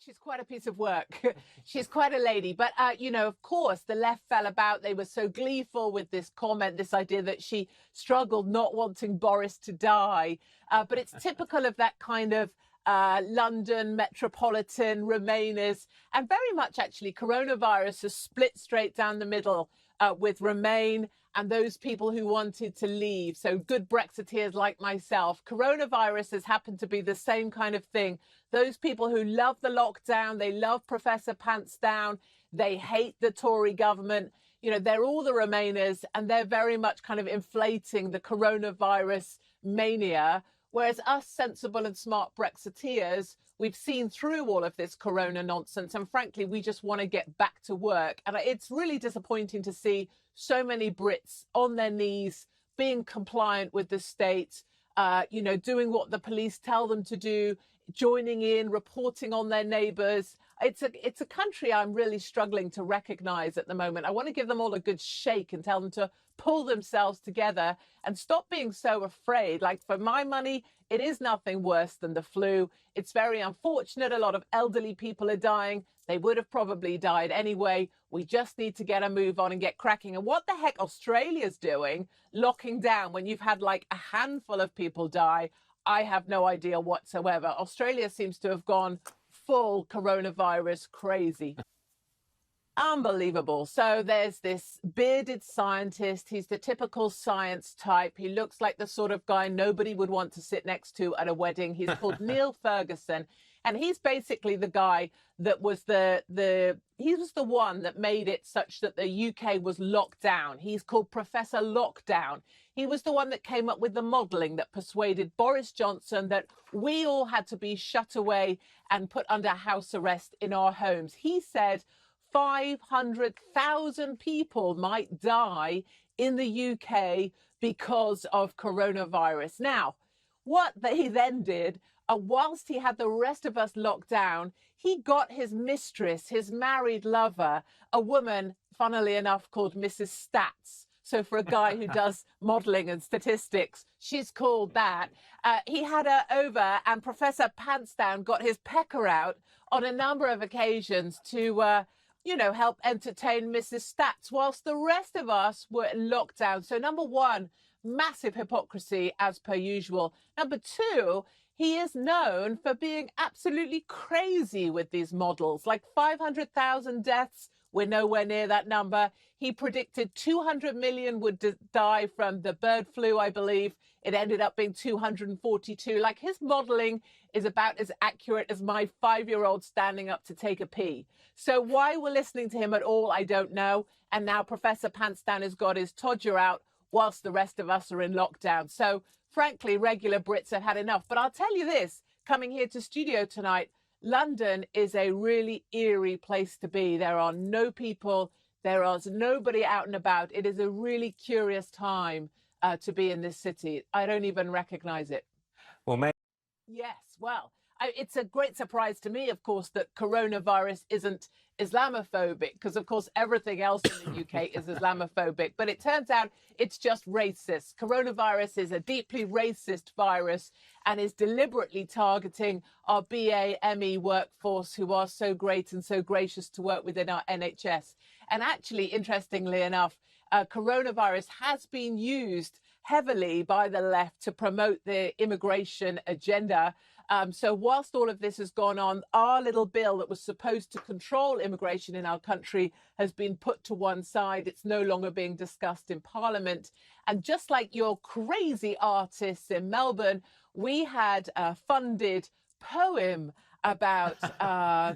She's quite a piece of work. She's quite a lady. But, of course, the left fell about. They were so gleeful with this comment, this idea that she struggled not wanting Boris to die. But it's typical of that kind of London metropolitan Remainers. And very much, actually, coronavirus has split straight down the middle with Remain and those people who wanted to leave. So good Brexiteers like myself. Coronavirus has happened to be the same kind of thing. Those people who love the lockdown, they love Professor Pants Down, they hate the Tory government. They're all the Remainers, and they're very much kind of inflating the coronavirus mania. Whereas us sensible and smart Brexiteers, we've seen through all of this corona nonsense. And frankly, we just want to get back to work. And it's really disappointing to see so many Brits on their knees, being compliant with the state, doing what the police tell them to do, joining in, reporting on their neighbours. It's a country I'm really struggling to recognise at the moment. I want to give them all a good shake and tell them to pull themselves together and stop being so afraid. Like, for my money, it is nothing worse than the flu. It's very unfortunate. A lot of elderly people are dying. They would have probably died anyway. We just need to get a move on and get cracking. And what the heck Australia's doing, locking down when you've had like a handful of people die, I have no idea whatsoever. Australia seems to have gone full coronavirus crazy. Unbelievable. So there's this bearded scientist. He's the typical science type. He looks like the sort of guy nobody would want to sit next to at a wedding. He's called Neil Ferguson. And he's basically the guy that was he was the one that made it such that the UK was locked down. He's called Professor Lockdown. He was the one that came up with the modelling that persuaded Boris Johnson that we all had to be shut away and put under house arrest in our homes. He said 500,000 people might die in the UK because of coronavirus. Now, what he then did, whilst he had the rest of us locked down, he got his mistress, his married lover, a woman, funnily enough, called Mrs. Stats. So for a guy who does modelling and statistics, she's called that. He had her over, and Professor Pantsdown got his pecker out on a number of occasions to help entertain Mrs. Stats, whilst the rest of us were in lockdown. So number one, massive hypocrisy as per usual. Number two, he is known for being absolutely crazy with these models, like 500,000 deaths. We're nowhere near that number. He predicted 200 million would die from the bird flu, I believe. It ended up being 242. Like, his modelling is about as accurate as my 5-year-old standing up to take a pee. So why we're listening to him at all, I don't know. And now Professor Pantsdown has got his todger out whilst the rest of us are in lockdown. So frankly, regular Brits have had enough. But I'll tell you this, coming here to studio tonight, London is a really eerie place to be. There are no people. There is nobody out and about. It is a really curious time to be in this city. I don't even recognize it. Well, maybe. Yes, well, it's a great surprise to me, of course, that coronavirus isn't Islamophobic, because, of course, everything else in the UK is Islamophobic. But it turns out it's just racist. Coronavirus is a deeply racist virus and is deliberately targeting our BAME workforce, who are so great and so gracious to work within our NHS. And actually, interestingly enough, coronavirus has been used heavily by the left to promote the immigration agenda. So whilst all of this has gone on, our little bill that was supposed to control immigration in our country has been put to one side. It's no longer being discussed in Parliament. And just like your crazy artists in Melbourne, we had a funded poem about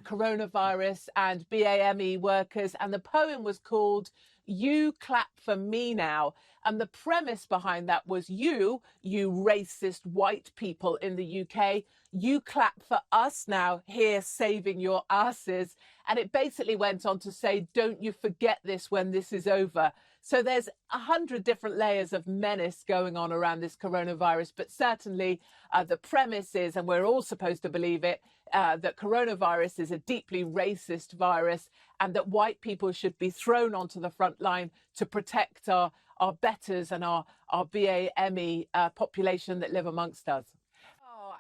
coronavirus and BAME workers. And the poem was called "You Clap for Me Now." And the premise behind that was you racist white people in the UK, you clap for us now here saving your asses. And it basically went on to say, don't you forget this when this is over. So there's 100 different layers of menace going on around this coronavirus. But certainly the premise is, and we're all supposed to believe it, that coronavirus is a deeply racist virus and that white people should be thrown onto the front line to protect our betters and our BAME population that live amongst us.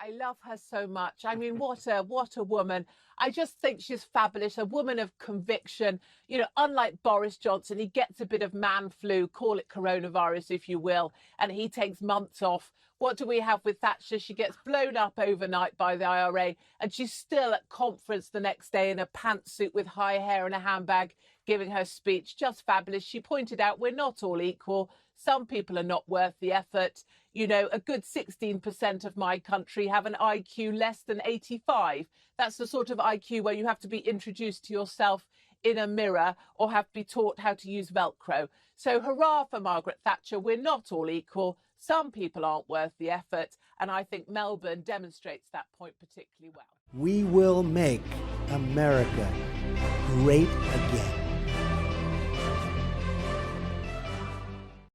I love her so much. I mean, what a woman. I just think she's fabulous, a woman of conviction. You know, unlike Boris Johnson, he gets a bit of man flu, call it coronavirus if you will, and he takes months off. What do we have with Thatcher? She gets blown up overnight by the IRA, and she's still at conference the next day in a pantsuit with high hair and a handbag, giving her speech. Just fabulous. She pointed out we're not all equal. Some people are not worth the effort. You know, a good 16% of my country have an IQ less than 85. That's the sort of IQ where you have to be introduced to yourself in a mirror or have to be taught how to use Velcro. So hurrah for Margaret Thatcher. We're not all equal. Some people aren't worth the effort. And I think Melbourne demonstrates that point particularly well. We will make America great again.